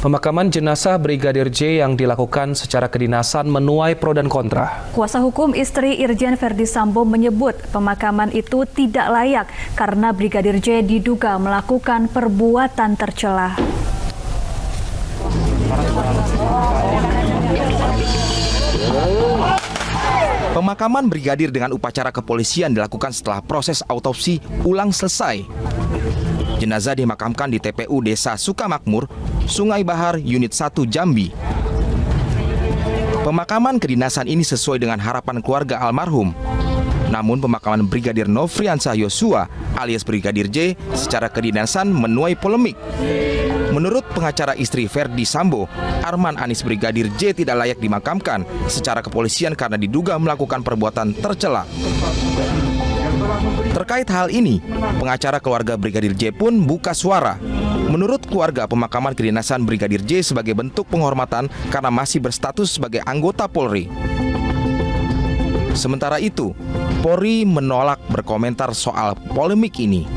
Pemakaman jenazah Brigadir J yang dilakukan secara kedinasan menuai pro dan kontra. Kuasa hukum istri Irjen Verdi Sambo menyebut pemakaman itu tidak layak karena Brigadir J diduga melakukan perbuatan tercela. Pemakaman brigadir dengan upacara kepolisian dilakukan setelah proses autopsi ulang selesai. Jenazah dimakamkan di TPU Desa Sukamakmur, Sungai Bahar, Unit 1 Jambi. Pemakaman kedinasan ini sesuai dengan harapan keluarga almarhum. Namun pemakaman Brigadir Nofriansah Yosua alias Brigadir J secara kedinasan menuai polemik. Menurut pengacara istri Verdi Sambo, Arman Anis Brigadir J tidak layak dimakamkan secara kepolisian karena diduga melakukan perbuatan tercela. Terkait hal ini, pengacara keluarga Brigadir J pun buka suara. Menurut keluarga, pemakaman kedinasan Brigadir J sebagai bentuk penghormatan karena masih berstatus sebagai anggota Polri. Sementara itu, Polri menolak berkomentar soal polemik ini.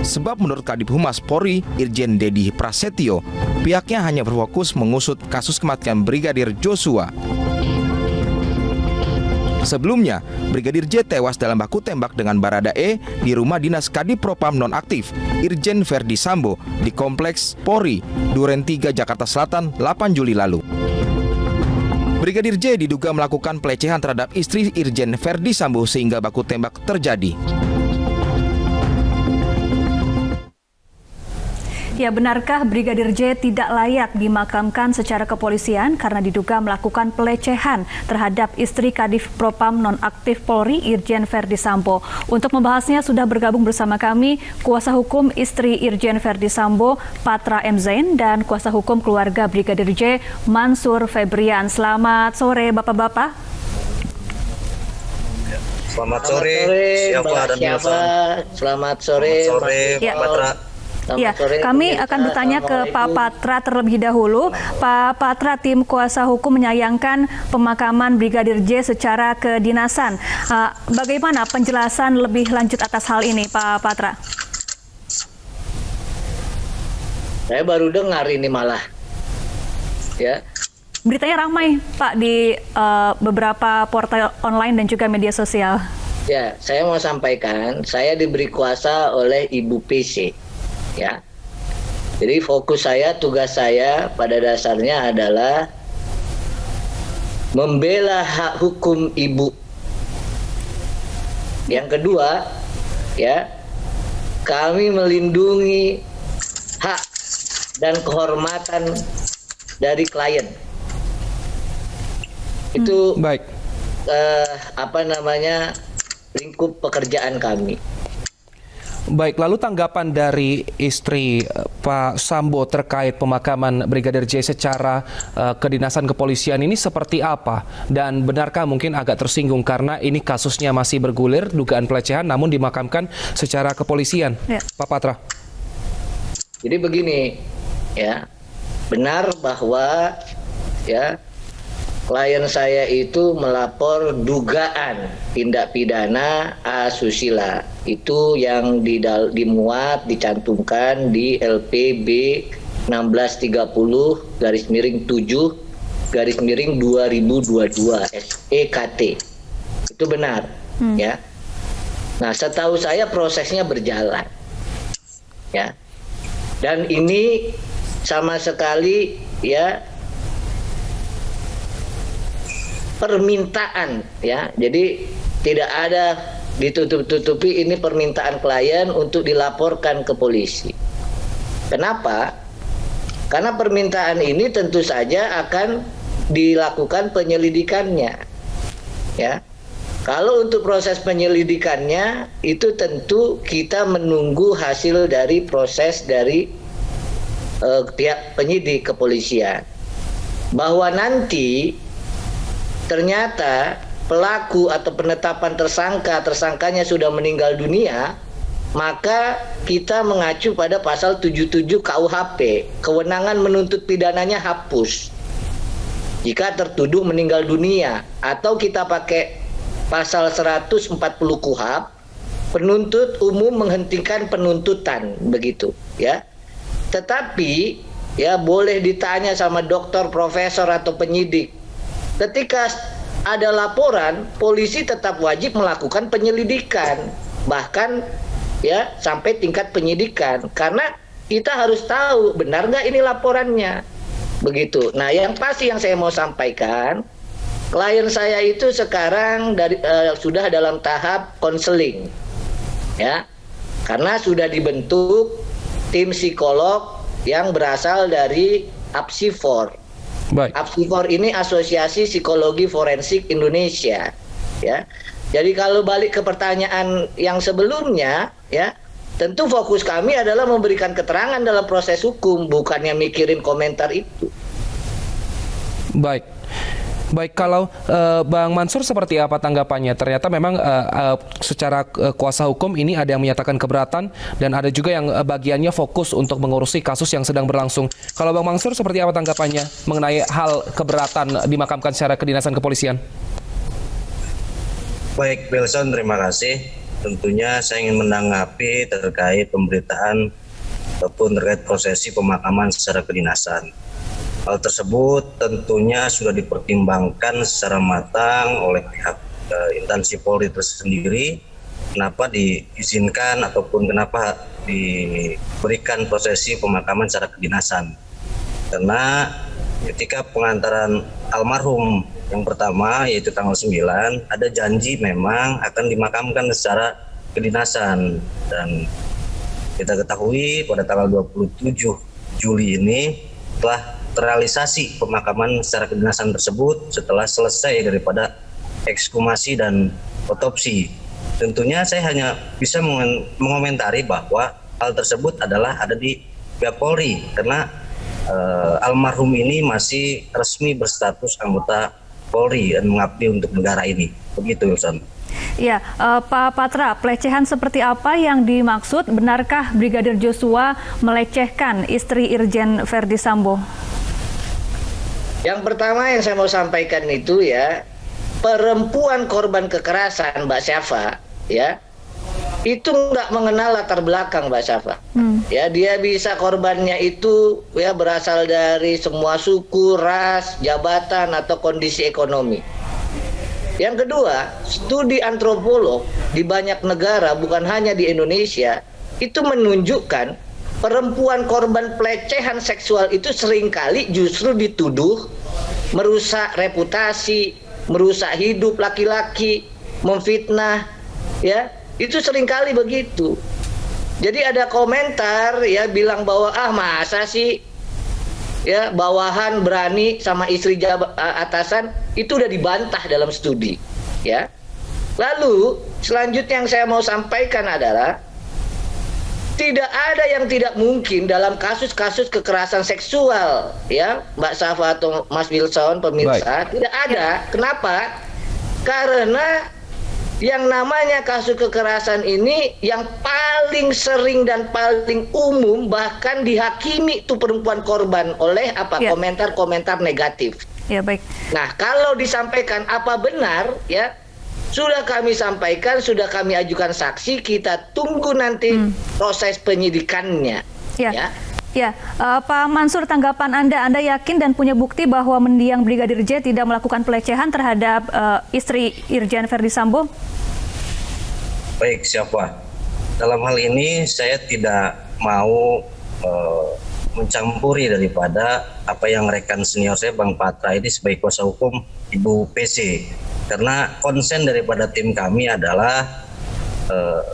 Sebab menurut Kadif Humas Polri, Irjen Dedi Prasetyo, pihaknya hanya berfokus mengusut kasus kematian Brigadir Joshua. Sebelumnya, Brigadir J tewas dalam baku tembak dengan Baradae di rumah dinas Kadif Propam nonaktif Irjen Verdi Sambo di Kompleks Polri, Duren 3, Jakarta Selatan, 8 Juli lalu. Brigadir J diduga melakukan pelecehan terhadap istri Irjen Verdi Sambo sehingga baku tembak terjadi. Ya, benarkah Brigadir J tidak layak dimakamkan secara kepolisian karena diduga melakukan pelecehan terhadap istri Kadif Propam nonaktif Polri Irjen Verdi Sambo? Untuk membahasnya sudah bergabung bersama kami kuasa hukum istri Irjen Verdi Sambo Patra M. Zain dan kuasa hukum keluarga Brigadir J Mansur Febrian. Selamat sore Bapak-bapak. Selamat sore, Selamat sore, ya. Pak Patra. Ya, kami akan bertanya ke Pak Patra terlebih dahulu. Pak Patra, tim kuasa hukum menyayangkan pemakaman Brigadir J secara kedinasan. Bagaimana penjelasan lebih lanjut atas hal ini, Pak Patra? Saya baru dengar ini malah. Ya. Beritanya ramai, Pak, di beberapa portal online dan juga media sosial. Ya, saya mau sampaikan, saya diberi kuasa oleh Ibu PC. Ya, jadi fokus saya, tugas saya pada dasarnya adalah membela hak hukum ibu. Yang kedua, ya, kami melindungi hak dan kehormatan dari klien. Itu Baik. lingkup pekerjaan kami. Baik, lalu tanggapan dari istri Pak Sambo terkait pemakaman Brigadir J secara kedinasan kepolisian ini seperti apa? Dan benarkah mungkin agak tersinggung karena ini kasusnya masih bergulir, dugaan pelecehan namun dimakamkan secara kepolisian? Ya. Pak Patra. Jadi begini, ya, benar bahwa ya klien saya itu melapor dugaan tindak pidana asusila. Itu yang dimuat, dicantumkan di LPB 1630-7-2022 SEKT. Itu benar, ya. Nah, setahu saya prosesnya berjalan. Ya. Dan ini sama sekali ya permintaan, ya, jadi tidak ada ditutup-tutupi, ini permintaan klien untuk dilaporkan ke polisi. Kenapa? Karena permintaan ini tentu saja akan dilakukan penyelidikannya, ya. Kalau untuk proses penyelidikannya itu tentu kita menunggu hasil dari proses dari pihak penyidik kepolisian, bahwa nanti ternyata pelaku atau penetapan tersangkanya sudah meninggal dunia, maka kita mengacu pada pasal 77 KUHP, kewenangan menuntut pidananya hapus jika tertuduh meninggal dunia, atau kita pakai pasal 140 KUHP, penuntut umum menghentikan penuntutan, begitu, ya. Tetapi ya boleh ditanya sama dokter, profesor atau penyidik. Ketika ada laporan, polisi tetap wajib melakukan penyelidikan, bahkan ya sampai tingkat penyidikan, karena kita harus tahu benar nggak ini laporannya. Begitu. Nah, yang pasti yang saya mau sampaikan, klien saya itu sekarang sudah dalam tahap konseling, ya, karena sudah dibentuk tim psikolog yang berasal dari APSIFOR. Baik. APSIFOR ini Asosiasi Psikologi Forensik Indonesia, ya. Jadi kalau balik ke pertanyaan yang sebelumnya, ya, tentu fokus kami adalah memberikan keterangan dalam proses hukum, bukannya mikirin komentar itu. Baik. Baik, kalau Bang Mansur seperti apa tanggapannya? Ternyata memang secara kuasa hukum ini ada yang menyatakan keberatan dan ada juga yang bagiannya fokus untuk mengurusi kasus yang sedang berlangsung. Kalau Bang Mansur seperti apa tanggapannya mengenai hal keberatan dimakamkan secara kedinasan kepolisian? Baik, Wilson, terima kasih. Tentunya saya ingin menanggapi terkait pemberitaan ataupun terkait prosesi pemakaman secara kedinasan. Hal tersebut tentunya sudah dipertimbangkan secara matang oleh pihak instansi Polri tersendiri. Kenapa diizinkan ataupun kenapa diberikan prosesi pemakaman secara kedinasan? Karena ketika pengantaran almarhum yang pertama yaitu tanggal 9 ada janji memang akan dimakamkan secara kedinasan, dan kita ketahui pada tanggal 27 Juli ini telah terrealisasi pemakaman secara kedinasan tersebut setelah selesai daripada ekshumasi dan otopsi. Tentunya saya hanya bisa mengomentari bahwa hal tersebut adalah ada di pihak Polri karena almarhum ini masih resmi berstatus anggota Polri dan mengabdi untuk negara ini. Begitu, Wilson. Ya, Pak Patra, pelecehan seperti apa yang dimaksud? Benarkah Brigadir Joshua melecehkan istri Irjen Verdi Sambo? Yang pertama yang saya mau sampaikan itu, ya, perempuan korban kekerasan, Mbak Syafa, ya, itu nggak mengenal latar belakang, Mbak Syafa. Ya, dia bisa korbannya itu ya berasal dari semua suku, ras, jabatan atau kondisi ekonomi. Yang kedua, studi antropolog di banyak negara, bukan hanya di Indonesia, itu menunjukkan perempuan korban pelecehan seksual itu seringkali justru dituduh merusak reputasi, merusak hidup laki-laki, memfitnah, ya, itu seringkali begitu. Jadi ada komentar ya bilang bahwa masa sih ya bawahan berani sama istri atasan, itu udah dibantah dalam studi, ya. Lalu selanjutnya yang saya mau sampaikan adalah tidak ada yang tidak mungkin dalam kasus-kasus kekerasan seksual, ya, Mbak Safa atau Mas Wilson, pemirsa. Baik. Tidak ada. Kenapa? Karena yang namanya kasus kekerasan ini yang paling sering dan paling umum bahkan dihakimi tuh perempuan korban oleh komentar-komentar negatif. Ya, baik. Nah, kalau disampaikan apa benar, ya, sudah kami sampaikan, sudah kami ajukan saksi, kita tunggu nanti proses penyidikannya. Ya. Ya, Pak Mansur, tanggapan Anda yakin dan punya bukti bahwa mendiang Brigadir J tidak melakukan pelecehan terhadap istri Irjen Verdi Sambo? Baik, siapa? Dalam hal ini saya tidak mau mencampuri daripada apa yang rekan senior saya Bang Patra ini sebagai kuasa hukum Ibu PC. Karena konsen daripada tim kami adalah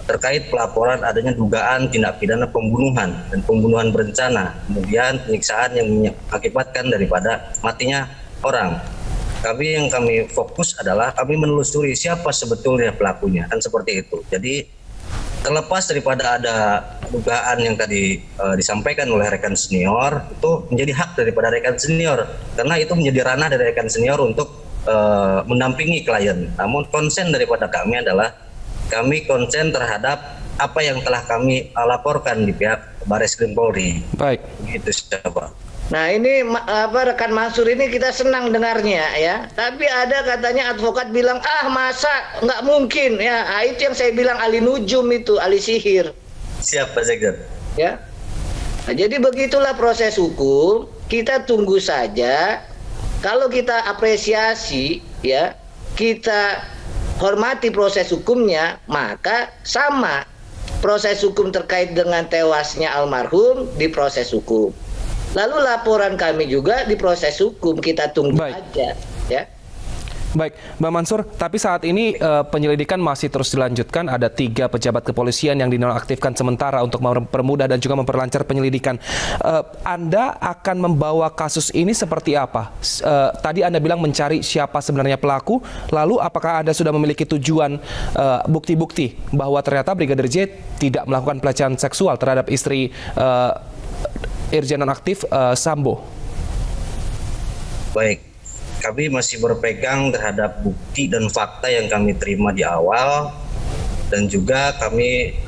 terkait pelaporan adanya dugaan tindak pidana pembunuhan dan pembunuhan berencana, kemudian penyiksaan yang mengakibatkan daripada matinya orang. Yang kami fokus adalah kami menelusuri siapa sebetulnya pelakunya, kan seperti itu. Jadi terlepas daripada ada dugaan yang tadi disampaikan oleh rekan senior, itu menjadi hak daripada rekan senior karena itu menjadi ranah dari rekan senior untuk mendampingi klien. Namun konsen daripada kami adalah kami konsen terhadap apa yang telah kami laporkan di pihak Barreskrim Polri. Baik. Begitu, siapa. Nah, ini rekan Mansur ini kita senang dengarnya, ya. Tapi ada katanya advokat bilang masa nggak mungkin, ya. Itu yang saya bilang ahli nujum itu, ahli sihir. Siapa, Sekjen? Ya. Nah, jadi begitulah proses hukum. Kita tunggu saja. Kalau kita apresiasi, ya, kita hormati proses hukumnya, maka sama proses hukum terkait dengan tewasnya almarhum diproses hukum. Lalu laporan kami juga diproses hukum. Kita tunggu aja, ya. Baik, Mbak Mansur, tapi saat ini penyelidikan masih terus dilanjutkan. Ada 3 pejabat kepolisian yang dinonaktifkan sementara untuk mempermudah dan juga memperlancar penyelidikan. Anda akan membawa kasus ini seperti apa? Tadi Anda bilang mencari siapa sebenarnya pelaku, lalu apakah Anda sudah memiliki tujuan bukti-bukti bahwa ternyata Brigadir J tidak melakukan pelecehan seksual terhadap istri Irjen nonaktif Sambo? Baik, kami masih berpegang terhadap bukti dan fakta yang kami terima di awal, dan juga kami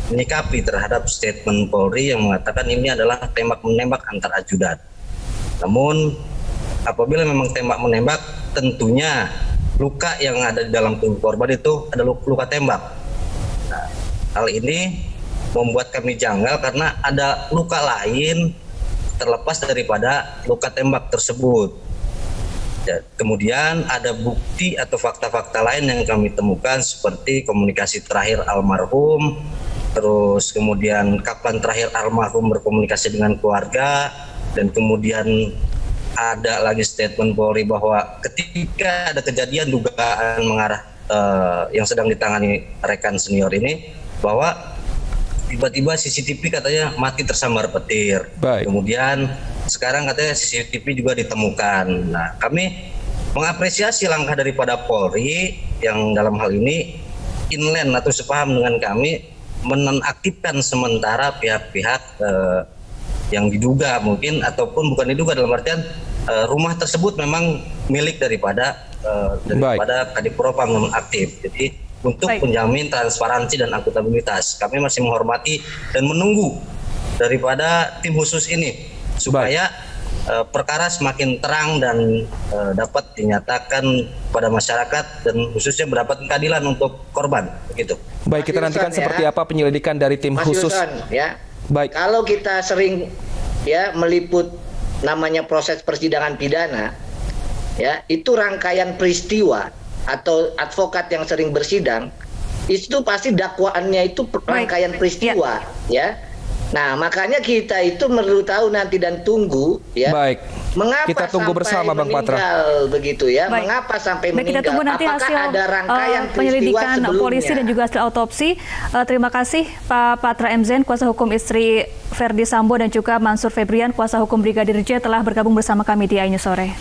menyikapi terhadap statement Polri yang mengatakan ini adalah tembak-menembak antar ajudan. Namun apabila memang tembak-menembak, tentunya luka yang ada di dalam tubuh korban itu adalah luka tembak. Nah, hal ini membuat kami janggal karena ada luka lain terlepas daripada luka tembak tersebut. Kemudian ada bukti atau fakta-fakta lain yang kami temukan seperti komunikasi terakhir almarhum, terus kemudian kapan terakhir almarhum berkomunikasi dengan keluarga, dan kemudian ada lagi statement Polri bahwa ketika ada kejadian dugaan mengarah yang sedang ditangani rekan senior ini, bahwa tiba-tiba CCTV katanya mati tersambar petir. Baik. Kemudian sekarang katanya CCTV juga ditemukan. Nah, kami mengapresiasi langkah daripada Polri yang dalam hal ini inline atau sepaham dengan kami menonaktifkan sementara pihak-pihak yang diduga mungkin, ataupun bukan diduga, dalam artian rumah tersebut memang milik daripada Kadif Propam nonaktif. Jadi untuk menjamin transparansi dan akuntabilitas, kami masih menghormati dan menunggu daripada tim khusus ini supaya perkara semakin terang dan dapat dinyatakan pada masyarakat dan khususnya mendapat keadilan untuk korban, begitu. Baik, kita nantikan seperti apa penyelidikan dari tim khusus. Ya. Baik. Kalau kita sering ya meliput namanya proses persidangan pidana, ya, itu rangkaian peristiwa atau advokat yang sering bersidang itu pasti dakwaannya itu rangkaian peristiwa, ya. Nah, makanya kita itu perlu tahu nanti dan tunggu, ya. Baik. Mengapa kita tunggu bersama Bang Patra. Begitu ya? Baik. Mengapa sampai Baik, meninggal? kita tunggu nanti Apakah hasil ada rangkaian penyelidikan sebelumnya? polisi dan juga hasil autopsi. Terima kasih Pak Patra M. Zain, kuasa hukum istri Verdi Sambo, dan juga Mansur Febrian, kuasa hukum Brigadir J, telah bergabung bersama kami di iNews Sore.